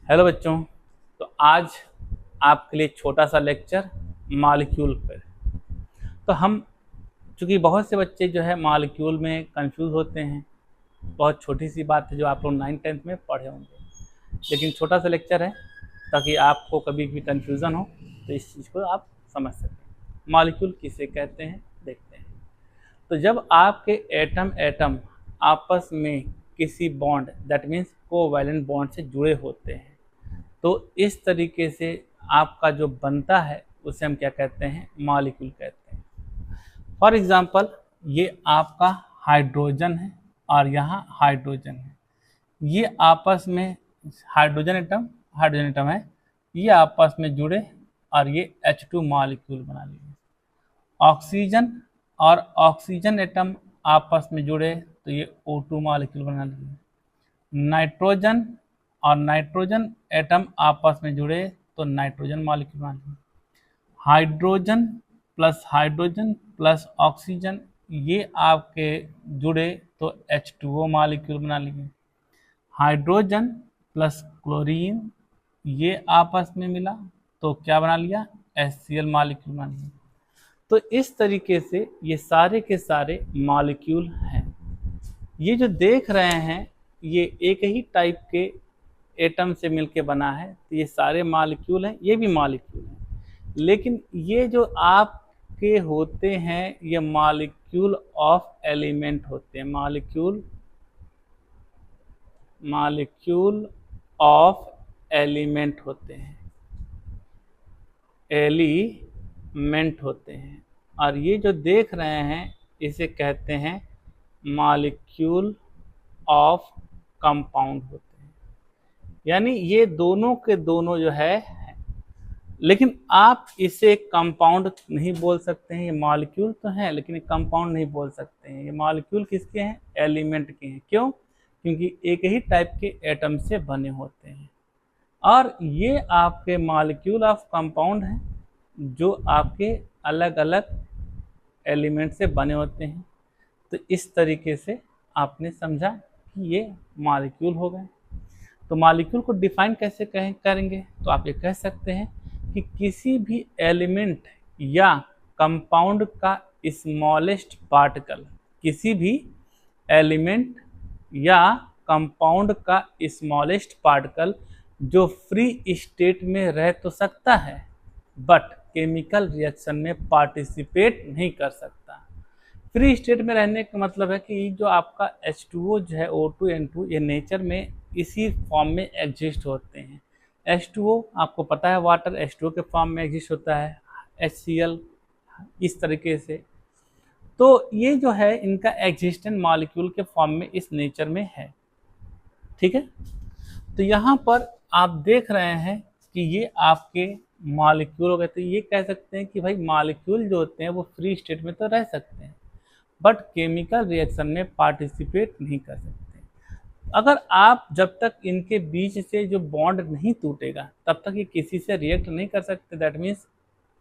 Hello बच्चों। तो आज आपके लिए छोटा सा लेक्चर मॉलिक्यूल पर। तो हम चूँकि बहुत से बच्चे जो है मॉलिक्यूल में कंफ्यूज होते हैं। बहुत छोटी सी बात है जो आप लोग 9th-10th में पढ़े होंगे, लेकिन छोटा सा लेक्चर है ताकि आपको कभी भी कंफ्यूजन हो तो इस चीज़ को आप समझ सकें। मॉलिक्यूल किसे कहते हैं देखते हैं। तो जब आपके एटम एटम आपस में किसी bond that means covalent bond से जुड़े होते हैं, तो इस तरीके से आपका जो बनता है उसे हम क्या कहते हैं, मॉलिक्यूल कहते हैं। फॉर एग्जांपल, ये आपका हाइड्रोजन है और यहाँ हाइड्रोजन है। ये आपस में हाइड्रोजन एटम है, ये आपस में जुड़े और ये H2 मॉलिक्यूल बना लिए। ऑक्सीजन और ऑक्सीजन एटम आपस में जुड़े तो ये O2 मॉलिक्यूल बना लिए। नाइट्रोजन और नाइट्रोजन एटम आपस में जुड़े तो नाइट्रोजन मॉलिक्यूल बना लिए। हाइड्रोजन प्लस ऑक्सीजन ये आपके जुड़े तो H2O मॉलिक्यूल बना लिए। हाइड्रोजन प्लस क्लोरीन ये आपस में मिला तो क्या बना लिया, HCl मॉलिक्यूल बना लिया। तो इस तरीके से ये सारे के सारे मॉलिक्यूल हैं। ये जो देख रहे हैं ये एक ही टाइप के एटम से मिलके बना है, तो ये सारे मॉलिक्यूल हैं, ये भी मॉलिक्यूल हैं। लेकिन ये जो आपके होते हैं ये मॉलिक्यूल ऑफ एलिमेंट होते हैं। मॉलिक्यूल ऑफ एलिमेंट होते हैं, एलिमेंट होते हैं। और ये जो देख रहे हैं इसे कहते हैं मॉलिक्यूल ऑफ कंपाउंड होते हैं। यानी ये दोनों के दोनों जो है, लेकिन आप इसे कंपाउंड नहीं बोल सकते हैं। ये मॉलिक्यूल तो हैं लेकिन कंपाउंड नहीं बोल सकते हैं। ये मॉलिक्यूल किसके हैं, एलिमेंट के हैं। क्यों? क्योंकि एक ही टाइप के एटम से बने होते हैं। और ये आपके मॉलिक्यूल ऑफ कंपाउंड हैं जो आपके अलग अलग एलिमेंट से बने होते हैं। तो इस तरीके से आपने समझा कि ये मॉलिक्यूल हो गए। तो मॉलिक्यूल को डिफाइन कैसे करेंगे, तो आप ये कह सकते हैं कि किसी भी एलिमेंट या कंपाउंड का स्मॉलेस्ट पार्टिकल, किसी भी एलिमेंट या कंपाउंड का स्मॉलेस्ट पार्टिकल जो फ्री स्टेट में रह तो सकता है बट केमिकल रिएक्शन में पार्टिसिपेट नहीं कर सकता। फ्री स्टेट में रहने का मतलब है कि जो आपका H2O जो है, O2 N2, ये नेचर में इसी फॉर्म में एग्जिस्ट होते हैं। H2O आपको पता है वाटर H2O के फॉर्म में एग्जिस्ट होता है, HCl इस तरीके से। तो ये जो है इनका एग्जिस्टेंस मॉलिक्यूल के फॉर्म में इस नेचर में है। ठीक है। तो यहाँ पर आप देख रहे हैं कि ये आपके मॉलिक्यूल हो गए। तो ये कह सकते हैं कि भाई मॉलिक्यूल जो होते हैं वो फ्री स्टेट में तो रह सकते हैं बट केमिकल रिएक्शन में पार्टिसिपेट नहीं कर सकते। अगर आप जब तक इनके बीच से जो बॉन्ड नहीं टूटेगा तब तक ये किसी से रिएक्ट नहीं कर सकते। दैट मीन्स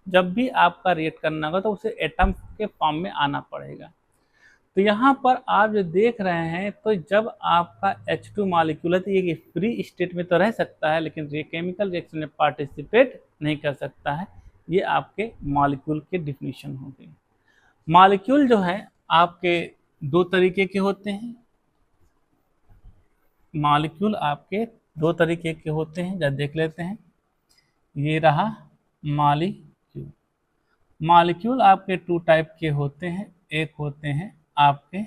जब भी आपका रिएक्ट करना होगा तो उसे एटम के फॉर्म में आना पड़ेगा। तो यहाँ पर आप जो देख रहे हैं, तो जब आपका H2 मॉलिक्यूल है तो ये फ्री स्टेट में तो रह सकता है लेकिन केमिकल रिएक्शन में पार्टिसिपेट नहीं कर सकता है। ये आपके मॉलिक्यूल के डिफिनीशन हो गई। मॉलिक्यूल जो है आपके दो तरीके के होते हैं। मॉलिक्यूल आपके दो तरीके के होते हैं, जब देख लेते हैं। ये रहा मॉलिक्यूल। मॉलिक्यूल आपके टू टाइप के होते हैं। एक होते हैं आपके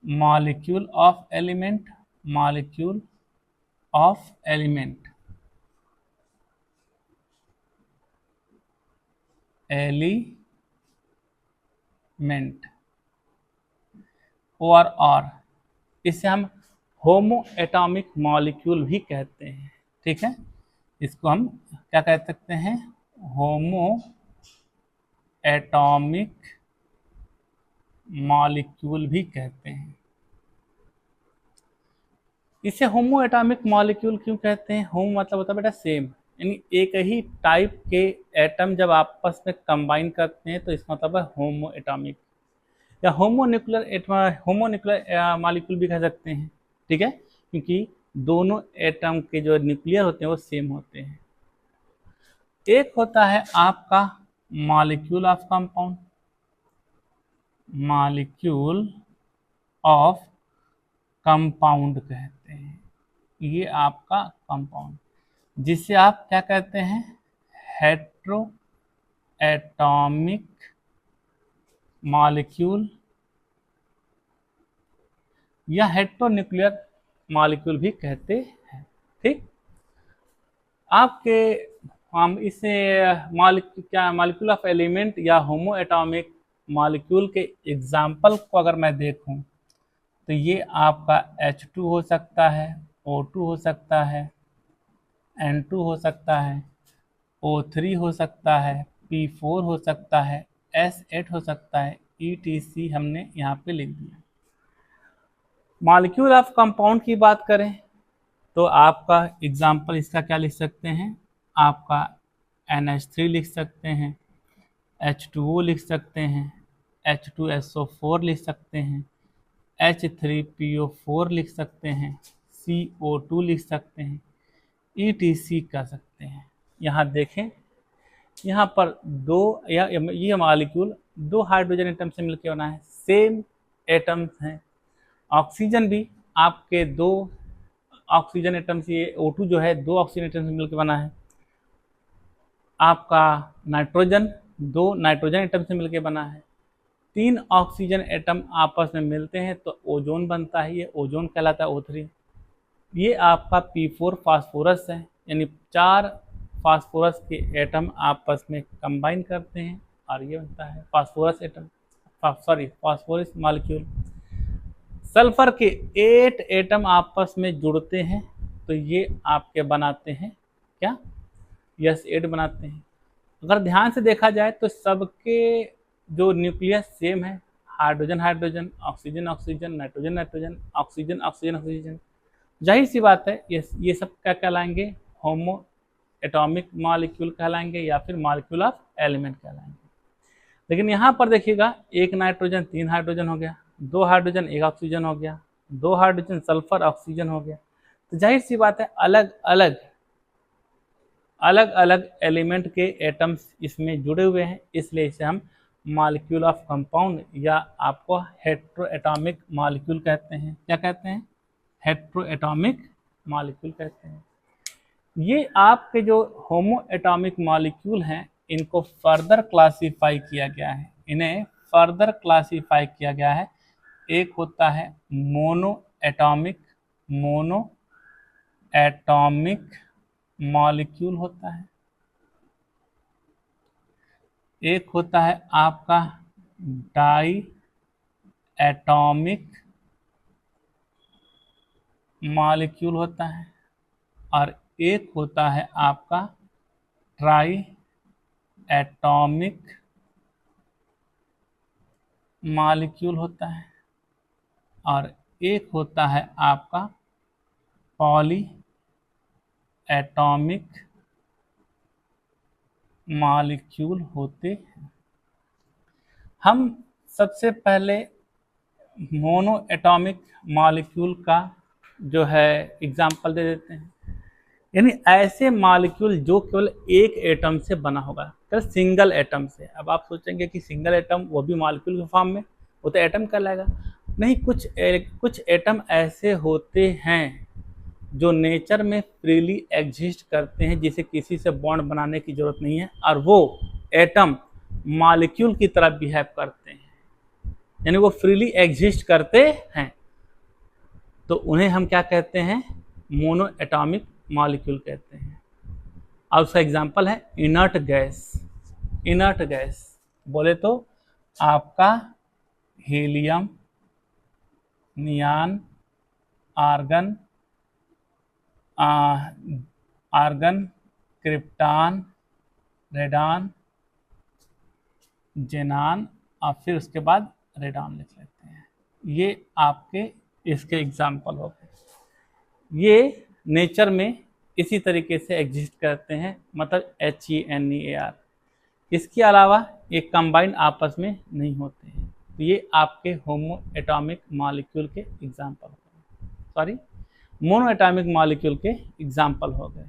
molecule of element, molecule of element, element और इसे हम होमो एटॉमिक मॉलिक्यूल भी कहते हैं। ठीक है, इसको हम क्या कह सकते हैं, होमो एटॉमिक मॉलिक्यूल भी कहते हैं। इसे होमो एटॉमिक मॉलिक्यूल क्यों कहते हैं? होमो मतलब होता है बेटा सेम, यानी एक ही टाइप के एटम जब आपस में कंबाइन करते हैं तो इसका मतलब है होमो एटॉमिक, या होमोन्यूक्लियर मॉलिक्यूल भी कह सकते हैं। ठीक है, क्योंकि दोनों एटम के जो न्यूक्लियर होते हैं वो सेम होते हैं। एक होता है आपका molecule of compound, molecule of compound कहते हैं, ये आपका कंपाउंड, जिसे आप क्या कहते हैं, हेट्रो एटॉमिक मॉलिक्यूल या हेट्रोन्यूक्लियर मॉलिक्यूल भी कहते हैं। ठीक, आपके हम इसे मॉलिक्यूल ऑफ एलिमेंट या होमो एटॉमिक मॉलिक्यूल के एग्जाम्पल को अगर मैं देखूं तो ये आपका H2 हो सकता है, O2 हो सकता है, N2 हो सकता है, O3 हो सकता है, P4 हो सकता है, S8 हो सकता है, ETC हमने यहाँ पे लिख दिया। मॉलिक्यूल ऑफ कंपाउंड की बात करें तो आपका एग्जाम्पल इसका क्या लिख सकते हैं, आपका NH3 लिख सकते हैं, H2O लिख सकते हैं, H2SO4 लिख सकते हैं, H3PO4 लिख सकते हैं, CO2 लिख सकते हैं, ETC कर सकते हैं। यहाँ देखें, यहाँ पर दो या ये मॉलिक्यूल दो हाइड्रोजन एटम से मिलकर बना है, सेम एटम्स हैं। ऑक्सीजन भी आपके दो ऑक्सीजन एटम से, ये O2 जो है दो ऑक्सीजन एटम से मिलकर बना है। आपका नाइट्रोजन दो नाइट्रोजन एटम से मिलकर बना है। तीन ऑक्सीजन एटम आपस में मिलते हैं तो ओजोन बनता है, ये ओजोन कहलाता है O3। ये आपका P4 फास्फोरस है, यानी चार फास्फोरस के एटम आपस में कंबाइन करते हैं और ये बनता है phosphorus atom, phosphorus molecule. Sulphur के 8 एटम आपस में जुड़ते हैं तो ये आपके बनाते हैं क्या, S8 बनाते हैं। अगर ध्यान से देखा जाए तो सबके जो न्यूक्लियस सेम है, hydrogen hydrogen, oxygen oxygen, nitrogen nitrogen, oxygen oxygen oxygen. जाहिर सी बात है ये सब क्या कहलाएंगे, होमो एटॉमिक मॉलिक्यूल कहलाएंगे या फिर मॉलिक्यूल ऑफ एलिमेंट कहलाएंगे। लेकिन यहाँ पर देखिएगा, एक नाइट्रोजन 3 हाइड्रोजन हो गया, 2 हाइड्रोजन 1 ऑक्सीजन हो गया, 2 हाइड्रोजन सल्फर ऑक्सीजन हो गया। तो जाहिर सी बात है अलग अलग एलिमेंट के एटम्स इसमें जुड़े हुए हैं, इसलिए इसे हम मॉलिक्यूल ऑफ कंपाउंड या आपको हेट्रो एटॉमिक मॉलिक्यूल कहते हैं। क्या कहते हैं, हेट्रो एटॉमिक मॉलिक्यूल कहते हैं। ये आपके जो होमो एटॉमिक मॉलिक्यूल हैं, इनको फर्दर क्लासीफाई किया गया है, इन्हें फर्दर क्लासीफाई किया गया है। एक होता है मोनो एटॉमिक मॉलिक्यूल होता है, एक होता है आपका डाई एटॉमिक मॉलिक्यूल होता है, और एक होता है आपका ट्राई एटॉमिक मॉलिक्यूल होता है, और एक होता है आपका पॉली एटॉमिक मॉलिक्यूल होते हैं। हम सबसे पहले मोनो एटॉमिक मॉलिक्यूल का जो है एग्जाम्पल दे देते हैं, यानी ऐसे मॉलिक्यूल जो केवल एक एटम से बना होगा, केवल सिंगल एटम से। अब आप सोचेंगे कि सिंगल एटम वो भी मॉलिक्यूल के फॉर्म में, वो तो एटम कहलाएगा। नहीं, कुछ एटम ऐसे होते हैं जो नेचर में फ्रीली एग्जिस्ट करते हैं, जिसे किसी से बॉन्ड बनाने की जरूरत नहीं है, और वो एटम मॉलिक्यूल की तरह बिहेव करते हैं, यानी वो फ्रीली एग्जिस्ट करते हैं। तो उन्हें हम क्या कहते हैं, मोनो एटॉमिक मॉलिक्यूल कहते हैं। और उसका एग्जांपल है इनर्ट गैस। इनर्ट गैस बोले तो आपका helium, neon, argon, krypton, radon, xenon, और फिर उसके बाद रेडॉन लिख लेते हैं। ये आपके इसके एग्जाम्पल हो गए। ये नेचर में इसी तरीके से एग्जिस्ट करते हैं, मतलब HENEAR। इसके अलावा ये कंबाइंड आपस में नहीं होते हैं। तो ये आपके होमो एटॉमिक मॉलिक्यूल के एग्जाम्पल हो गए। सॉरी, मोनो एटॉमिक मॉलिक्यूल के एग्जाम्पल हो गए।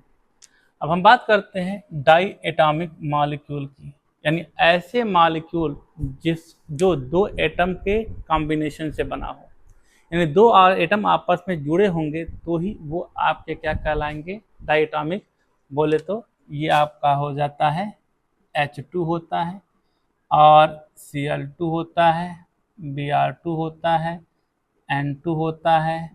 अब हम बात करते हैं डाई एटॉमिक मॉलिक्यूल की, यानी ऐसे मॉलिक्यूल जो दो एटम के कॉम्बिनेशन से बना हो, यानी दो एटम आपस में जुड़े होंगे तो ही वो आपके क्या कहलाएंगे, डाई एटॉमिक। बोले तो ये आपका हो जाता है H2 होता है, और Cl2 होता है, Br2 होता है, N2 होता है,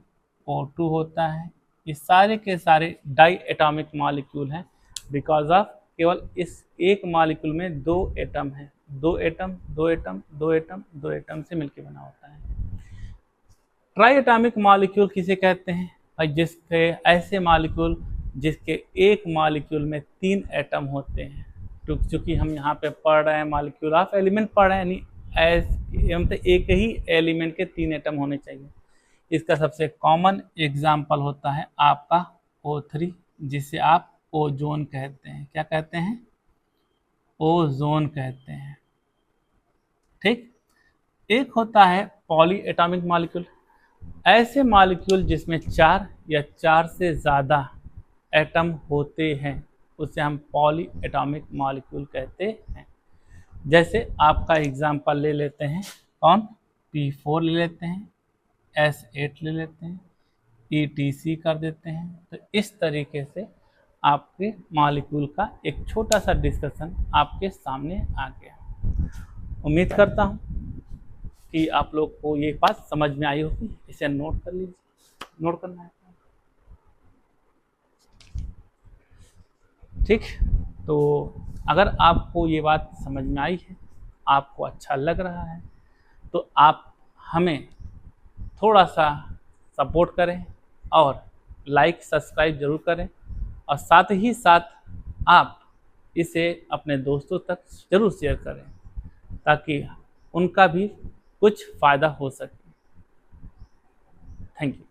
O2 होता है। ये सारे के सारे डाई एटॉमिक मॉलिक्यूल हैं, बिकॉज ऑफ केवल इस एक मॉलिक्यूल में दो एटम है, दो एटम दो एटम दो एटम दो एटम से मिलकर बना होता है। ट्राई एटॉमिक मॉलिक्यूल किसे कहते हैं भाई, जिसके ऐसे मॉलिक्यूल जिसके एक मॉलिक्यूल में 3 एटम होते हैं। चूँकि हम यहाँ पे पढ़ रहे हैं मॉलिक्यूल ऑफ एलिमेंट पढ़ रहे हैं, यानी मतलब एक ही एलिमेंट के 3 एटम होने चाहिए। इसका सबसे कॉमन एग्जाम्पल होता है आपका O3, जिसे आप ओजोन कहते हैं। क्या कहते हैं? ओजोन कहते हैं। ठीक। एक होता है पॉली एटॉमिक मॉलिक्यूल, ऐसे मॉलिक्यूल जिसमें 4 या 4 से ज़्यादा एटम होते हैं उसे हम पॉली एटॉमिक मॉलिक्यूल कहते हैं। जैसे आपका एग्जाम्पल ले लेते हैं, कौन? P4 ले लेते हैं, S8 ले लेते हैं, ETC कर देते हैं। तो इस तरीके से आपके मॉलिक्यूल का एक छोटा सा डिस्कशन आपके सामने आ गया। उम्मीद करता हूँ कि आप लोग को ये बात समझ में आई होगी। इसे नोट कर लीजिए, नोट करना है। ठीक। तो अगर आपको ये बात समझ में आई है, आपको अच्छा लग रहा है, तो आप हमें थोड़ा सा सपोर्ट करें और लाइक सब्सक्राइब जरूर करें, और साथ ही साथ आप इसे अपने दोस्तों तक जरूर शेयर करें ताकि उनका भी कुछ फ़ायदा हो सके। Thank you.